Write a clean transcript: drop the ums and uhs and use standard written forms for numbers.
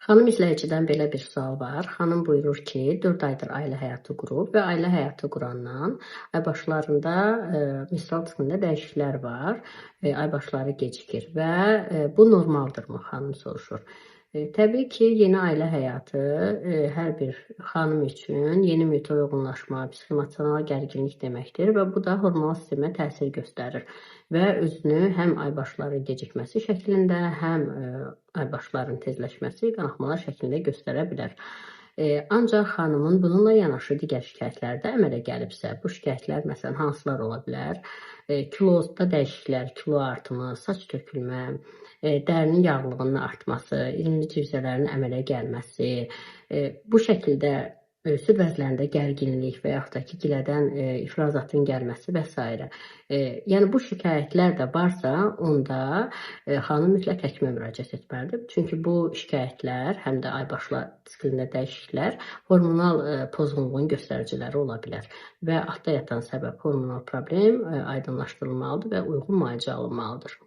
Xanım izləyicidən belə bir sual var. Xanım buyurur ki, 4 aydır ailə həyatı qurub və ailə həyatı qurandan ay başlarında menstrual siklində dəyişikliklər var. Ay başları gecikir və bu normaldırmı? Xanım soruşur. Təbii ki, yeni ailə həyatı hər bir xanım üçün yeni mühitə uyğunlaşma, psixoemosional gərginlik deməkdir və bu da hormonal sistemə təsir göstərir və özünü həm ay başları gecikməsi şəklində, həm ay başlarının tezləşməsi qanaxmalar şəklində göstərə bilər. Ancaq xanımın bununla yanaşı digər şikayətlər də əmələ gəlibsə, bu şikayətlər məsələn hansılar ola bilər? Kilozda dəyişikliklər, kilo artımı, saç tökülmə, dərinin yağlılığının artması, irinli civcələrin əmələ gəlməsi, bu şəkildə süd vəzlərində gərginlik və yaxud da ki, gilədən ifrazatın gəlməsi və s. Yəni bu şikayətlər də varsa, onda xanım mütləq həkimə müraciət etməlidir. Çünki bu şikayətlər, həm də aybaşlar siklində dəyişikliklər hormonal pozğunluğun göstəriciləri ola bilər və altda yatan səbəb hormonal problem aydınlaşdırılmalıdır və uyğun müalicə alınmalıdır.